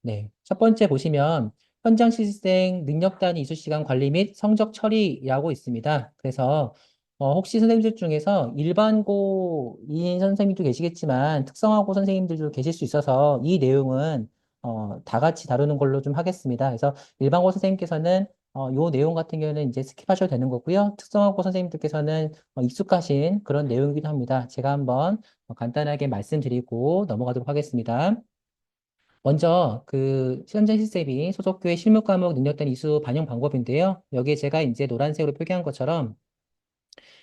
네. 첫 번째 보시면 현장 실생 능력 단위 이수 시간 관리 및 성적 처리라고 있습니다. 그래서 혹시 선생님들 중에서 일반고인 선생님도 계시겠지만 특성화고 선생님들도 계실 수 있어서 이 내용은 다 같이 다루는 걸로 좀 하겠습니다. 그래서 일반고 선생님께서는 요 내용 같은 경우는 이제 스킵하셔도 되는 거고요. 특성화고 선생님들께서는 익숙하신 그런 내용이기도 합니다. 제가 한번 간단하게 말씀드리고 넘어가도록 하겠습니다. 먼저 그 현장 실습이 소속교회 실무 과목 능력 단 이수 반영 방법인데요. 여기에 제가 이제 노란색으로 표기한 것처럼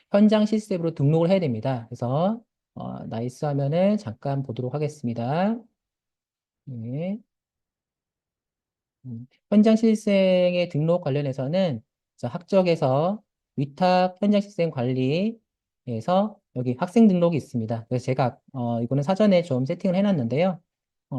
현장 실습으로 등록을 해야 됩니다. 그래서 나이스 화면을 잠깐 보도록 하겠습니다. 네. 현장 실생의 등록 관련해서는 학적에서 위탁 현장 실생 관리에서 여기 학생 등록이 있습니다. 그래서 제가 이거는 사전에 좀 세팅을 해놨는데요.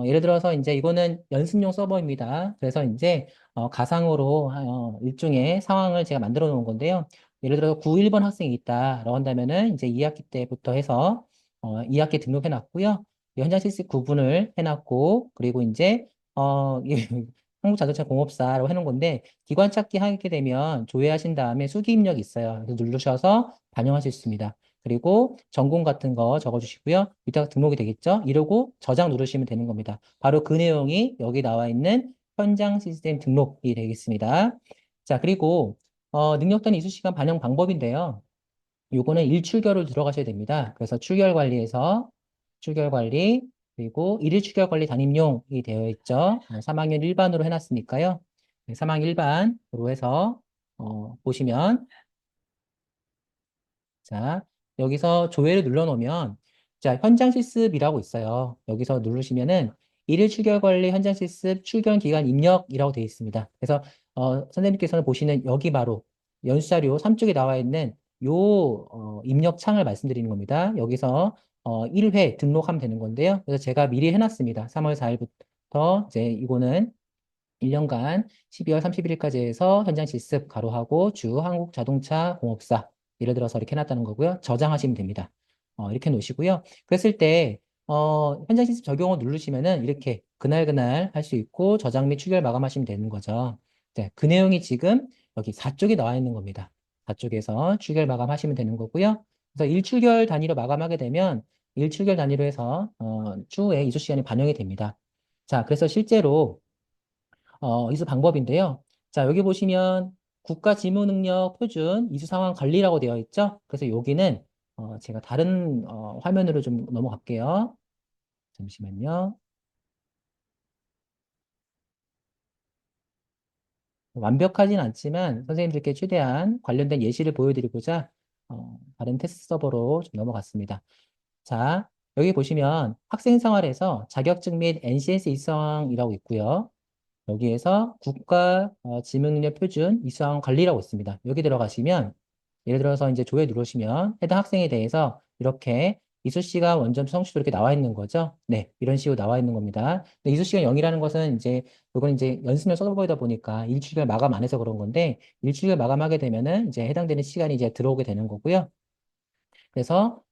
예를 들어서 이제 이거는 연습용 서버입니다. 그래서 이제 가상으로 일종의 상황을 제가 만들어 놓은 건데요. 예를 들어서 91번 학생이 있다라고 한다면은 이제 2학기 때부터 해서 2학기 등록해 놨고요. 현장 실습 구분을 해놨고 그리고 이제 한국자동차공업사라고 해놓은 건데 기관 찾기 하게 되면 조회하신 다음에 수기 입력이 있어요. 그래서 누르셔서 반영하실 수 있습니다. 그리고 전공 같은 거 적어주시고요. 이따가 등록이 되겠죠? 이러고 저장 누르시면 되는 겁니다. 바로 그 내용이 여기 나와 있는 현장 시스템 등록이 되겠습니다. 자, 그리고 능력 단위 이수 시간 반영 방법인데요. 요거는 일출결을 들어가셔야 됩니다. 그래서 출결 관리에서 출결 관리 그리고 일일 출결 관리 담임용이 되어 있죠. 3학년 일반으로 해놨으니까요. 3학년 일반으로 해서 보시면 자 여기서 조회를 눌러놓으면 자 현장 실습이라고 있어요. 여기서 누르시면은 일일 출결 관리 현장 실습 출결 기간 입력이라고 되어 있습니다. 그래서 선생님께서는 보시는 여기 바로 연수자료 3쪽에 나와 있는 요 입력 창을 말씀드리는 겁니다. 여기서 1회 등록하면 되는 건데요. 그래서 제가 미리 해놨습니다. 3월 4일부터 이제 이거는 1년간 12월 31일까지 해서 현장 실습 가로하고 주 한국자동차공업사 예를 들어서 이렇게 해놨다는 거고요. 저장하시면 됩니다. 이렇게 놓으시고요. 그랬을 때 현장 실습 적용을 누르시면은 이렇게 그날 할 수 있고 저장 및 출결 마감하시면 되는 거죠. 네, 그 내용이 지금 여기 4쪽에 나와 있는 겁니다. 4쪽에서 출결 마감하시면 되는 거고요. 그래서 일출결 단위로 마감하게 되면 일출결 단위로 해서 추후에 이수 시간이 반영이 됩니다. 자, 그래서 실제로 이수 방법인데요. 자, 여기 보시면 국가 지무 능력 표준 이수 상황 관리라고 되어 있죠. 그래서 여기는 제가 다른 화면으로 좀 넘어갈게요. 잠시만요. 완벽하진 않지만 선생님들께 최대한 관련된 예시를 보여드리고자 다른 테스트 서버로 좀 넘어갔습니다. 자, 여기 보시면 학생 생활에서 자격증 및 NCS 이수상이라고 있고요. 여기에서 국가 지능력 표준 이수항 관리라고 있습니다. 여기 들어가시면 예를 들어서 이제 조회 누르시면 해당 학생에 대해서 이렇게 이수 시간 원점 성취도 이렇게 나와 있는 거죠. 네, 이런 식으로 나와 있는 겁니다. 근데 이수 시간 0이라는 것은 이제 이건 이제 연습용 서버이다 보니까 일주일 마감 안 해서 그런 건데 일주일 마감하게 되면은 이제 해당되는 시간이 이제 들어오게 되는 거고요. 그래서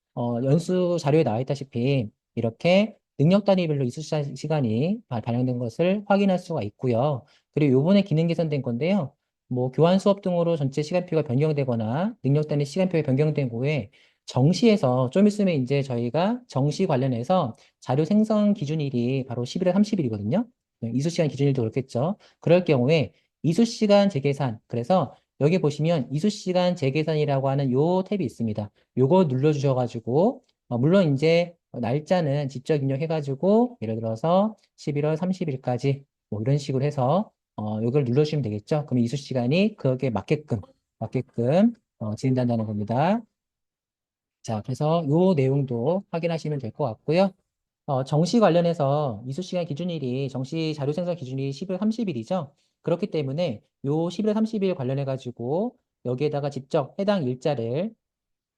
연수 자료에 나와 있다시피 이렇게 능력 단위별로 이수 시간이 반영된 것을 확인할 수가 있고요. 그리고 요번에 기능 개선된 건데요. 뭐 교환 수업 등으로 전체 시간표가 변경되거나 능력 단위 시간표가 변경된 후에 정시에서 좀 있으면 이제 저희가 정시 관련해서 자료 생성 기준일이 바로 11월 30일이거든요. 이수 시간 기준일도 그렇겠죠. 그럴 경우에 이수 시간 재계산 그래서 여기 보시면 이수 시간 재계산이라고 하는 요 탭이 있습니다. 요거 눌러주셔가지고, 물론 이제 날짜는 직접 입력해가지고, 예를 들어서 11월 30일까지, 뭐 이런 식으로 해서, 요걸 눌러주시면 되겠죠? 그럼 이수 시간이 그게 맞게끔, 진행된다는 겁니다. 자, 그래서 요 내용도 확인하시면 될 것 같고요. 정시 관련해서 이수 시간 기준일이, 정시 자료 생성 기준일이 11월 30일이죠? 그렇기 때문에 요 11월 30일 관련해가지고, 여기에다가 직접 해당 일자를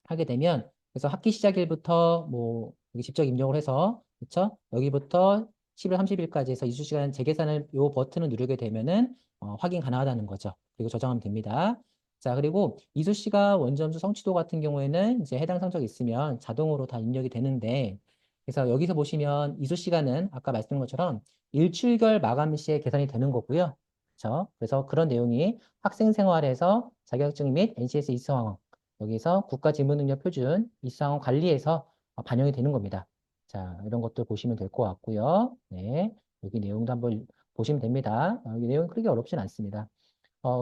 하게 되면 그래서 학기 시작일부터 뭐 여기 직접 입력을 해서 그렇죠? 여기부터 10월 30일까지 해서 이수 시간 재계산을 요 버튼을 누르게 되면은 확인 가능하다는 거죠. 그리고 저장하면 됩니다. 자, 그리고 이수 시간 원점수 성취도 같은 경우에는 이제 해당 성적이 있으면 자동으로 다 입력이 되는데 그래서 여기서 보시면 이수 시간은 아까 말씀드린 것처럼 일출결 마감 시에 계산이 되는 거고요. 그렇죠? 그래서 그런 내용이 학생 생활에서 자격증 및 NCS 이수학원 여기서 국가지문능력 표준 이수학원 관리에서 반영이 되는 겁니다. 자, 이런 것도 보시면 될 것 같고요. 네, 여기 내용도 한번 보시면 됩니다. 이 내용 크게 어렵진 않습니다.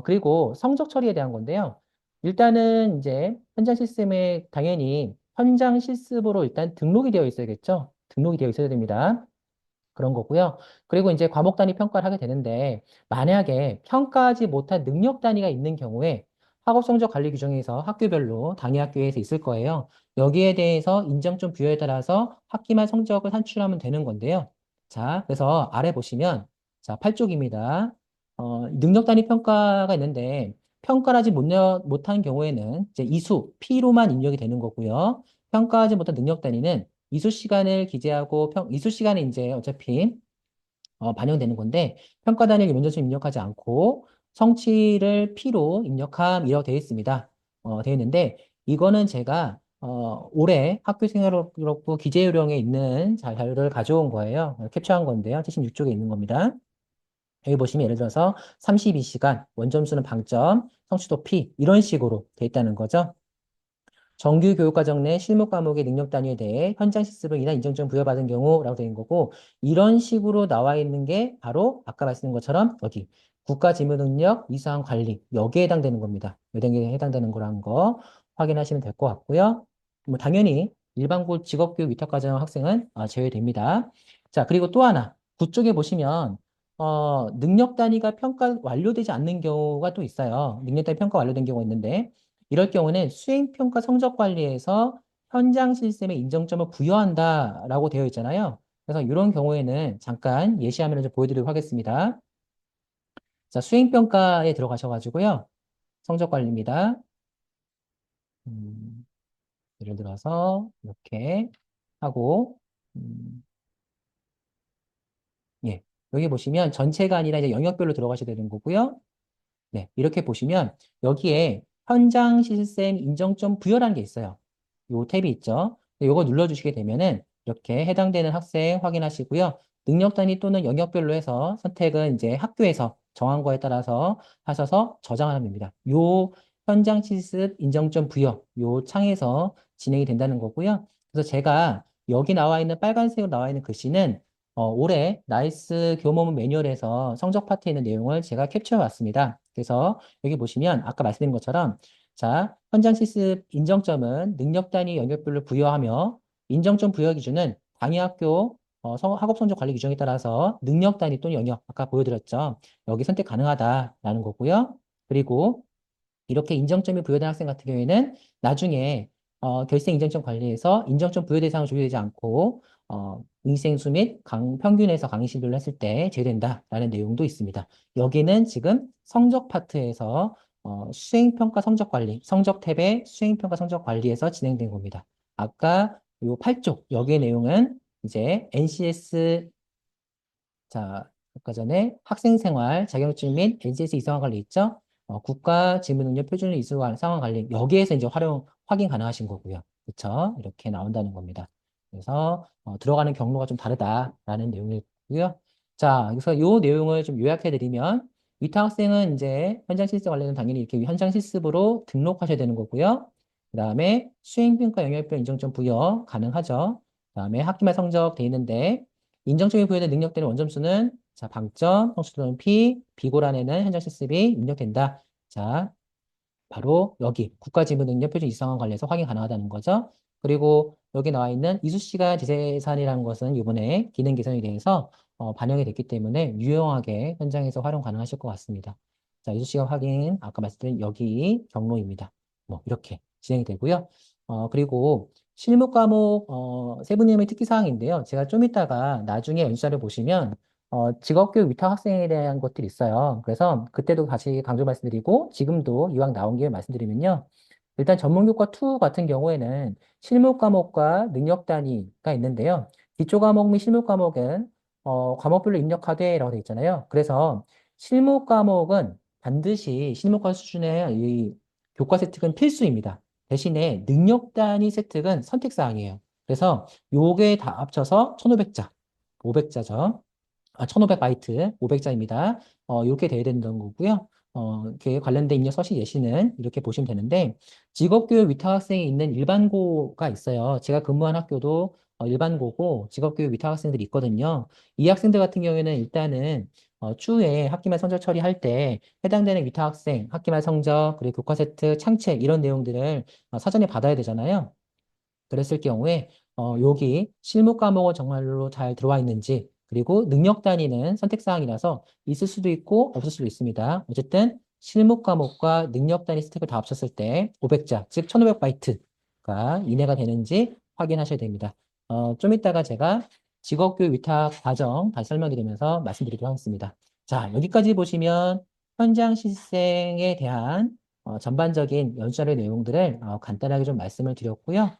그리고 성적 처리에 대한 건데요. 일단은 이제 현장 시스템에 당연히 현장 실습으로 일단 등록이 되어 있어야겠죠? 등록이 되어 있어야 됩니다. 그런 거고요. 그리고 이제 과목 단위 평가를 하게 되는데 만약에 평가하지 못한 능력 단위가 있는 경우에 학업 성적 관리 규정에서 학교별로 당해 학교에서 있을 거예요. 여기에 대해서 인정점 부여에 따라서 학기말 성적을 산출하면 되는 건데요. 자, 그래서 아래 보시면 자, 8쪽입니다. 능력 단위 평가가 있는데 평가를 하지 못한 경우에는 이제 이수, P로만 입력이 되는 거고요. 평가하지 못한 능력 단위는 이수 시간을 기재하고 이수 시간에 이제 어차피 반영되는 건데 평가 단위를 면접점 입력하지 않고 성취를 P로 입력함이라고 되어 있습니다. 되어 있는데 이거는 제가 올해 학교 생활로 그렇고 기재 요령에 있는 자료를 가져온 거예요. 캡처한 건데요. 76쪽에 있는 겁니다. 여기 보시면 예를 들어서 32시간, 원점수는 방점, 성취도 P 이런 식으로 되어 있다는 거죠. 정규 교육과정 내 실무 과목의 능력 단위에 대해 현장 실습으로 인한 인정점 부여받은 경우라고 되어 있는 거고 이런 식으로 나와 있는 게 바로 아까 말씀드린 것처럼 여기 국가지문능력 이수한 관리 여기에 해당되는 겁니다. 여기에 해당되는 거라는 거 확인하시면 될 것 같고요. 뭐 당연히 일반고 직업교육 위탁과정 학생은 제외됩니다. 자, 그리고 또 하나 그쪽에 보시면 능력 단위가 평가 완료되지 않는 경우가 또 있어요. 능력 단위 평가 완료된 경우가 있는데 이럴 경우는 수행평가 성적관리에서 현장 시스템에 인정점을 부여한다라고 되어 있잖아요. 그래서 이런 경우에는 잠깐 예시화면을 좀 보여드리도록 하겠습니다. 자, 수행평가에 들어가셔가지고요. 성적관리입니다. 음, 예를 들어서 이렇게 하고 예, 여기 보시면 전체가 아니라 이제 영역별로 들어가셔야 되는 거고요. 네, 이렇게 보시면 여기에 현장 시스템 인정점 부여라는 게 있어요. 요 탭이 있죠. 요거 눌러주시게 되면은 이렇게 해당되는 학생 확인하시고요. 능력 단위 또는 영역별로 해서 선택은 이제 학교에서 정한 거에 따라서 하셔서 저장하면 됩니다. 요 현장 실습 인정점 부여 요 창에서 진행이 된다는 거고요. 그래서 제가 여기 나와 있는 빨간색으로 나와 있는 글씨는 올해 나이스 교모문 매뉴얼에서 성적 파트에 있는 내용을 제가 캡처해 왔습니다. 그래서 여기 보시면 아까 말씀드린 것처럼 자, 현장 실습 인정점은 능력 단위 영역별로 부여하며 인정점 부여 기준은 당해학교 학업 성적 관리 규정에 따라서 능력 단위 또는 영역 아까 보여드렸죠. 여기 선택 가능하다라는 거고요. 그리고 이렇게 인정점이 부여된 학생 같은 경우에는 나중에 결세 인정점 관리에서 인정점 부여 대상을 조회되지 않고 인생수 및 평균에서 강의실별로 했을 때 제외된다라는 내용도 있습니다. 여기는 지금 성적 파트에서 수행평가 성적 관리, 성적 탭의 수행평가 성적 관리에서 진행된 겁니다. 아까 요 8쪽 여기의 내용은 이제 NCS 자, 아까 전에 학생생활 자격증 및 NCS 이상화 관리 있죠? 국가 지문능력 표준을 이수한 상황 관리 여기에서 이제 확인 가능하신 거고요. 그렇죠? 이렇게 나온다는 겁니다. 그래서 들어가는 경로가 좀 다르다라는 내용이고요. 자, 그래서 이 내용을 좀 요약해 드리면 위탁 학생은 이제 현장 실습 관련은 당연히 이렇게 현장 실습으로 등록하셔야 되는 거고요. 그다음에 수행평가 영역별 인정점 부여 가능하죠. 그다음에 학기말 성적 돼 있는데 인정점이 부여된 능력대는 원점수는 자, 방점, 성취도는 P, 비고란에는 현장 실습이 입력된다. 자, 바로 여기 국가지문능력 표준 이상한 관련해서 확인 가능하다는 거죠. 그리고 여기 나와 있는 이수시간 지재산이라는 것은 이번에 기능 개선에 대해서 반영이 됐기 때문에 유용하게 현장에서 활용 가능하실 것 같습니다. 자, 이수시간 확인 아까 말씀드린 여기 경로입니다. 뭐 이렇게 진행이 되고요. 그리고 실무 과목 세부님의 특기사항인데요. 제가 좀 이따가 나중에 연수자를 보시면 직업교육 위탁 학생에 대한 것들이 있어요. 그래서 그때도 다시 강조 말씀드리고 지금도 이왕 나온 김에 말씀드리면요. 일단 전문교과 2 같은 경우에는 실무 과목과 능력 단위가 있는데요. 기초 과목 및 실무 과목은 과목별로 입력하되라고 되어 있잖아요. 그래서 실무 과목은 반드시 실무과 수준의 이 교과 세특은 필수입니다. 대신에 능력 단위 세특은 선택사항이에요. 그래서 요게 다 합쳐서 1500자, 500자죠. 1500바이트, 500자입니다. 이렇게 돼야 된다는 거고요. 이렇게 관련된 입력 서식 예시는 이렇게 보시면 되는데, 직업교육 위탁 학생이 있는 일반고가 있어요. 제가 근무한 학교도 일반고고 직업교육 위탁 학생들이 있거든요. 이 학생들 같은 경우에는 일단은 추후에 학기말 성적 처리할 때 해당되는 위탁 학생, 학기말 성적, 그리고 교과 세트, 창책 이런 내용들을 사전에 받아야 되잖아요. 그랬을 경우에 여기 실무 과목은 정말로 잘 들어와 있는지 그리고 능력 단위는 선택 사항이라서 있을 수도 있고 없을 수도 있습니다. 어쨌든 실무 과목과 능력 단위 스택을 다 합쳤을 때 500자, 즉 1500바이트가 이내가 되는지 확인하셔야 됩니다. 좀 이따가 제가 직업교육 위탁 과정 다시 설명드리면서 말씀드리도록 하겠습니다. 자, 여기까지 보시면 현장 실생에 대한 전반적인 연수자료 내용들을 간단하게 좀 말씀을 드렸고요.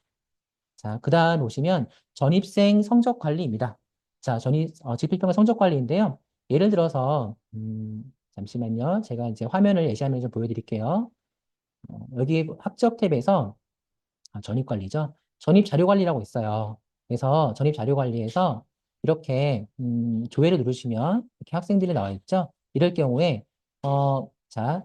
자, 그 다음 보시면 전입생 성적 관리입니다. 자, 지필평가 성적 관리인데요. 예를 들어서, 잠시만요. 제가 이제 화면을 예시화면 좀 보여드릴게요. 여기 학적 탭에서 전입 관리죠. 전입 자료 관리라고 있어요. 그래서 전입 자료 관리에서 이렇게 조회를 누르시면 이렇게 학생들이 나와 있죠. 이럴 경우에 자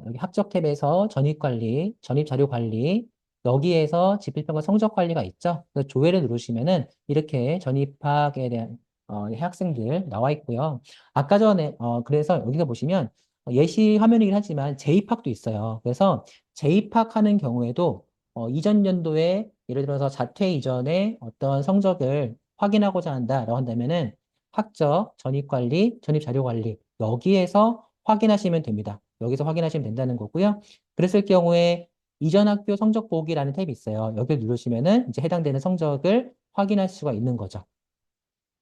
여기 학적 탭에서 전입 관리, 전입 자료 관리 여기에서 지필평가 성적 관리가 있죠. 그래서 조회를 누르시면은 이렇게 전입학에 대한 학생들 나와 있고요. 아까 전에 그래서 여기서 보시면 예시 화면이긴 하지만 재입학도 있어요. 그래서 재입학하는 경우에도 이전 연도에 예를 들어서 자퇴 이전에 어떤 성적을 확인하고자 한다라고 한다면은 학적, 전입관리, 전입자료관리 여기에서 확인하시면 됩니다. 여기서 확인하시면 된다는 거고요. 그랬을 경우에 이전 학교 성적 보기라는 탭이 있어요. 여기를 누르시면은 이제 해당되는 성적을 확인할 수가 있는 거죠.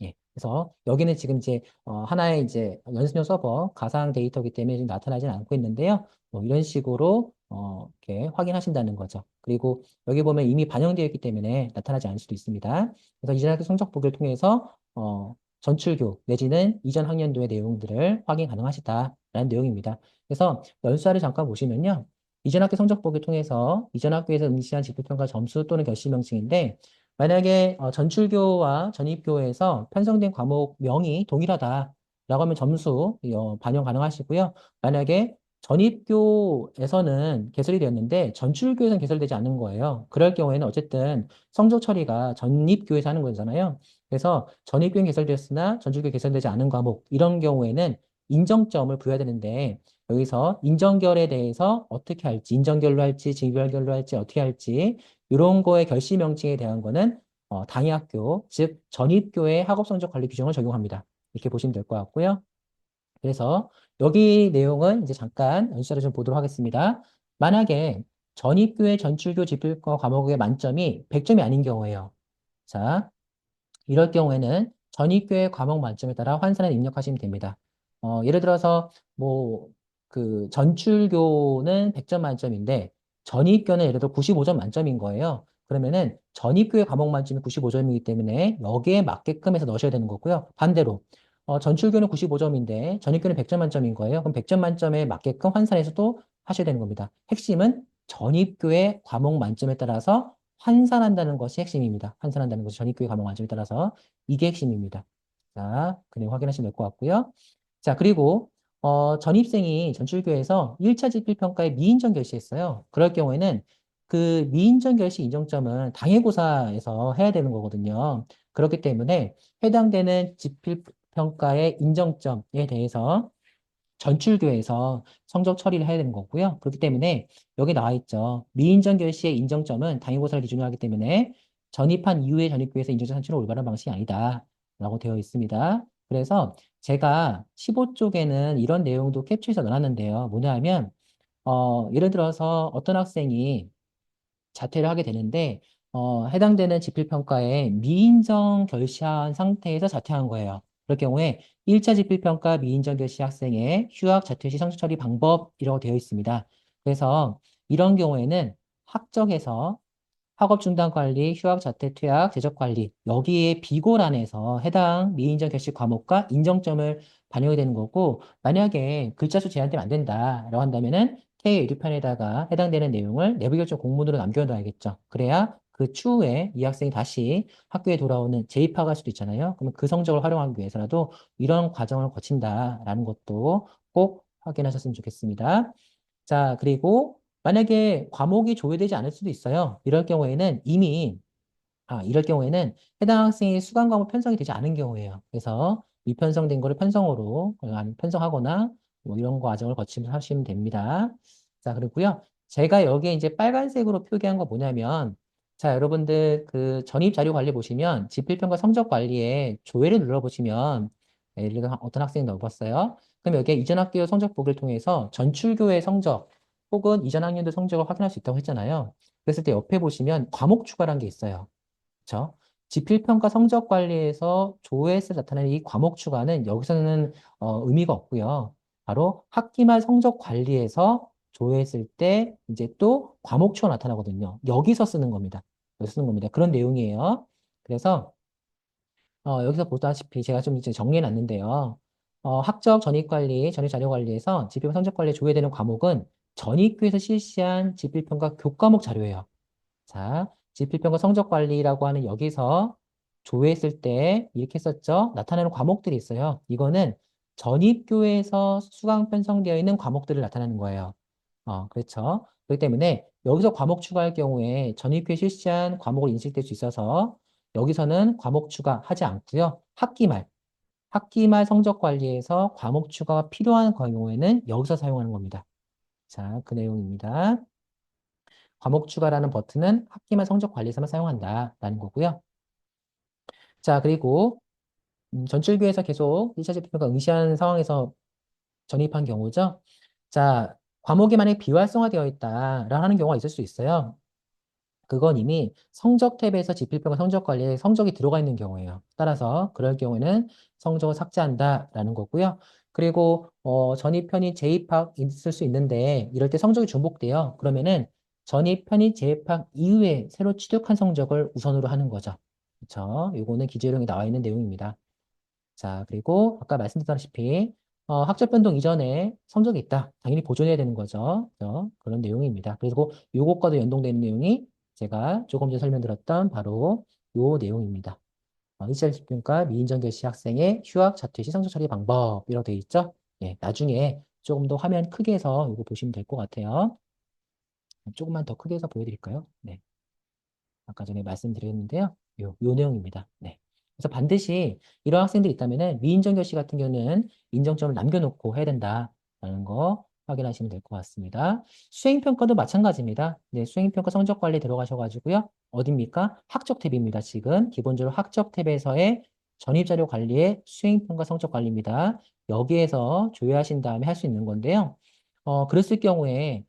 예. 그래서 여기는 지금 이제 하나의 이제 연습용 서버 가상 데이터이기 때문에 지금 나타나지는 않고 있는데요. 뭐 이런 식으로 이렇게 확인하신다는 거죠. 그리고 여기 보면 이미 반영되어 있기 때문에 나타나지 않을 수도 있습니다. 그래서 이전 학교 성적 보기를 통해서 전출교 내지는 이전 학년도의 내용들을 확인 가능하시다라는 내용입니다. 그래서 연수화를 잠깐 보시면요. 이전 학교 성적 보기를 통해서 이전 학교에서 응시한 지표평가 점수 또는 결실명칭인데 만약에 전출교와 전입교에서 편성된 과목명이 동일하다라고 하면 점수 반영 가능하시고요. 만약에 전입교에서는 개설이 되었는데 전출교에서는 개설되지 않은 거예요. 그럴 경우에는 어쨌든 성적 처리가 전입교에서 하는 거잖아요. 그래서 전입교는 개설되었으나 전출교 개설되지 않은 과목 이런 경우에는 인정점을 부여해야 되는데 여기서 인정결에 대해서 어떻게 할지 인정결로 할지 징별결로 할지 어떻게 할지 이런 거의 결시 명칭에 대한 거는 당해학교, 즉 전입교의 학업성적 관리 규정을 적용합니다. 이렇게 보시면 될 것 같고요. 그래서 여기 내용은 이제 잠깐 연수를 좀 보도록 하겠습니다. 만약에 전입교의 전출교 지필과 과목의 만점이 100점이 아닌 경우에요. 자, 이럴 경우에는 전입교의 과목 만점에 따라 환산을 입력하시면 됩니다. 예를 들어서 뭐 그 전출교는 100점 만점인데 전입교는 예를 들어 95점 만점인 거예요. 그러면은 전입교의 과목 만점이 95점이기 때문에 여기에 맞게끔 해서 넣으셔야 되는 거고요. 반대로 전출교는 95점인데 전입교는 100점 만점인 거예요. 그럼 100점 만점에 맞게끔 환산해서 또 하셔야 되는 겁니다. 핵심은 전입교의 과목 만점에 따라서 환산한다는 것이 핵심입니다. 환산한다는 것이 전입교의 과목 만점에 따라서 이게 핵심입니다. 자, 그 내용 확인하시면 될 것 같고요. 자, 그리고 전입생이 전출교에서 1차 지필평가에 미인정 결시했어요. 그럴 경우에는 그 미인정 결시 인정점은 당해고사에서 해야 되는 거거든요. 그렇기 때문에 해당되는 지필평가의 인정점에 대해서 전출교에서 성적 처리를 해야 되는 거고요. 그렇기 때문에 여기 나와 있죠. 미인정 결시의 인정점은 당해고사를 기준으로 하기 때문에 전입한 이후에 전입교에서 인정점 산출은 올바른 방식이 아니다. 라고 되어 있습니다. 그래서 제가 15쪽에는 이런 내용도 캡처해서 넣어놨는데요. 뭐냐 하면, 예를 들어서 어떤 학생이 자퇴를 하게 되는데, 해당되는 지필평가에 미인정 결시한 상태에서 자퇴한 거예요. 그럴 경우에 1차 지필평가 미인정 결시 학생의 휴학 자퇴 시 성적 처리 방법이라고 되어 있습니다. 그래서 이런 경우에는 학적에서 학업 중단 관리, 휴학 자퇴 퇴학, 재적 관리 여기에 비고란에서 해당 미인정 결시 과목과 인정점을 반영이 되는 거고 만약에 글자 수 제한되면 안 된다라고 한다면은 K 유리판에다가 해당되는 내용을 내부 결정 공문으로 남겨놔야겠죠. 그래야 그 추후에 이 학생이 다시 학교에 돌아오는 재입학할 수도 있잖아요. 그러면 그 성적을 활용하기 위해서라도 이런 과정을 거친다라는 것도 꼭 확인하셨으면 좋겠습니다. 자, 그리고 만약에 과목이 조회되지 않을 수도 있어요. 이럴 경우에는 해당 학생이 수강 과목 편성이 되지 않은 경우예요. 그래서 미편성된 거를 편성으로 아니면 편성하거나 뭐 이런 과정을 거치면서 하시면 됩니다. 자, 그리고요. 제가 여기에 이제 빨간색으로 표기한 거 뭐냐면, 자, 여러분들 그 전입 자료 관리 보시면 지필평가 성적 관리에 조회를 눌러보시면, 예를 들어 어떤 학생이 넣어봤어요. 그럼 여기에 이전 학교 성적 보기를 통해서 전출교의 성적 혹은 이전 학년도 성적을 확인할 수 있다고 했잖아요. 그랬을 때 옆에 보시면 과목 추가라는 게 있어요. 그렇죠? 지필평가 성적 관리에서 조회에서 나타나는 이 과목 추가는 여기서는 의미가 없고요. 바로 학기말 성적 관리에서 조회했을 때 이제 또 과목 추가 나타나거든요. 여기서 쓰는 겁니다. 여기서 쓰는 겁니다. 그런 내용이에요. 그래서 여기서 보다시피 제가 좀 이제 정리해 놨는데요. 학적 전입관리, 전입자료관리에서 지필평가 성적관리에 조회되는 과목은 전입교에서 실시한 지필평가 교과목 자료예요. 자, 지필평가 성적관리라고 하는 여기서 조회했을 때 이렇게 썼죠. 나타나는 과목들이 있어요. 이거는 전입교에서 수강 편성되어 있는 과목들을 나타내는 거예요. 그렇죠. 그렇기 때문에 여기서 과목 추가할 경우에 전입교에 실시한 과목을 인식될 수 있어서 여기서는 과목 추가하지 않고요. 학기말 성적 관리에서 과목 추가가 필요한 경우에는 여기서 사용하는 겁니다. 자, 그 내용입니다. 과목 추가라는 버튼은 학기말 성적 관리에서만 사용한다라는 거고요. 자, 그리고 전출교에서 계속 1차 지표가 응시한 상황에서 전입한 경우죠. 자, 과목이 만약에 비활성화되어 있다라는 하는 경우가 있을 수 있어요. 그건 이미 성적 탭에서 지필평가 성적 관리에 성적이 들어가 있는 경우예요. 따라서 그럴 경우에는 성적을 삭제한다라는 거고요. 그리고 전입, 편입, 재입학 있을 수 있는데 이럴 때 성적이 중복돼요. 그러면은 전입, 편입, 재입학 이후에 새로 취득한 성적을 우선으로 하는 거죠. 그렇죠? 요거는 기재령에 나와 있는 내용입니다. 자, 그리고 아까 말씀드렸다시피 학적 변동 이전에 성적이 있다. 당연히 보존해야 되는 거죠. 그런 내용입니다. 그리고 요것과도 연동되는 내용이 제가 조금 전에 설명드렸던 바로 요 내용입니다. 1차 집중과 미인정 결시 학생의 휴학 자퇴 시 성적 처리 방법이라고 되어 있죠. 예, 나중에 조금 더 화면 크게 해서 이거 보시면 될 것 같아요. 조금만 더 크게 해서 보여드릴까요? 네. 아까 전에 말씀드렸는데요. 요 내용입니다. 네. 그래서 반드시 이런 학생들이 있다면은 미인정 결시 같은 경우는 인정점을 남겨놓고 해야 된다라는 거 확인하시면 될 것 같습니다. 수행평가도 마찬가지입니다. 네, 수행평가 성적 관리 들어가셔가지고요. 어딥니까? 학적 탭입니다. 지금 기본적으로 학적 탭에서의 전입자료 관리의 수행평가 성적 관리입니다. 여기에서 조회하신 다음에 할 수 있는 건데요. 그랬을 경우에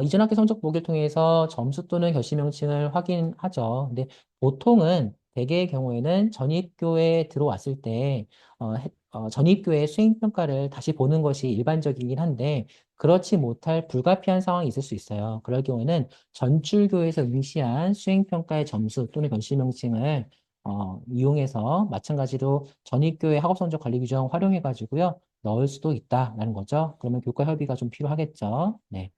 이전 학기 성적 보기를 통해서 점수 또는 결시 명칭을 확인하죠. 근데 보통은 대개의 경우에는 전입교에 들어왔을 때 전입교의 수행평가를 다시 보는 것이 일반적이긴 한데 그렇지 못할 불가피한 상황이 있을 수 있어요. 그럴 경우에는 전출교에서 응시한 수행평가의 점수 또는 결시 명칭을 이용해서 마찬가지로 전입교의 학업성적 관리 규정 활용해가지고요. 넣을 수도 있다라는 거죠. 그러면 교과 협의가 좀 필요하겠죠. 네.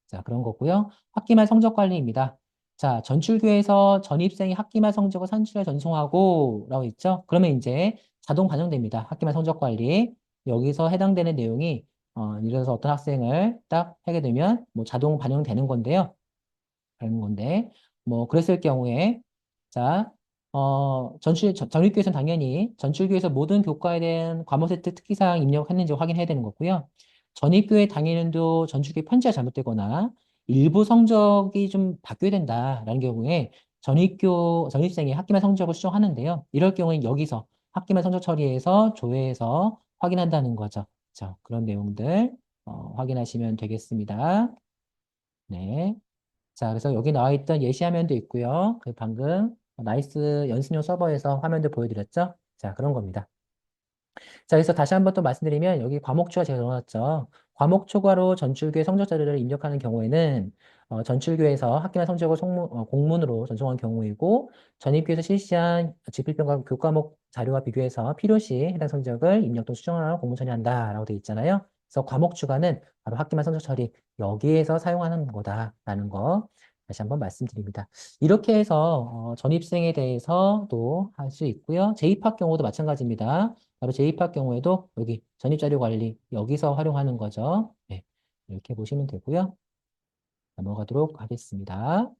자, 그런 거고요. 학기말 성적 관리입니다. 자, 전출교에서 전입생이 학기말 성적을 산출해 전송하고 라고 있죠. 그러면 이제 자동 반영됩니다. 학기말 성적 관리. 여기서 해당되는 내용이 예를 들어서 어떤 학생을 딱 하게 되면 뭐 자동 반영되는 건데요. 되는 건데 뭐 그랬을 경우에 자, 전입교에서는 당연히 전출교에서 모든 교과에 대한 과목 세트 특기사항 입력했는지 확인해야 되는 거고요. 전입교의 당일년도 전출교의 편지가 잘못되거나 일부 성적이 좀 바뀌어야 된다라는 경우에 전입생이 학기말 성적을 수정하는데요. 이럴 경우에는 여기서 학기말 성적 처리해서 조회해서 확인한다는 거죠. 자, 그런 내용들 확인하시면 되겠습니다. 네. 자, 그래서 여기 나와 있던 예시 화면도 있고요. 그 방금 나이스 연습용 서버에서 화면도 보여드렸죠? 자, 그런 겁니다. 자, 그래서 다시 한번 또 말씀드리면 여기 과목 추가 제가 넣어놨죠. 과목 추가로 전출교의 성적 자료를 입력하는 경우에는 전출교에서 학기말 성적을 공문으로 전송한 경우이고 전입교에서 실시한 지필평가 교과목 자료와 비교해서 필요시 해당 성적을 입력 또 수정하거나 공문 처리한다라고 되어 있잖아요. 그래서 과목 추가는 바로 학기말 성적 처리 여기에서 사용하는 거다라는 거 다시 한번 말씀드립니다. 이렇게 해서 전입생에 대해서도 할 수 있고요. 재입학 경우도 마찬가지입니다. 바로 재입학 경우에도 여기 전입자료관리 여기서 활용하는 거죠. 네, 이렇게 보시면 되고요. 넘어가도록 하겠습니다.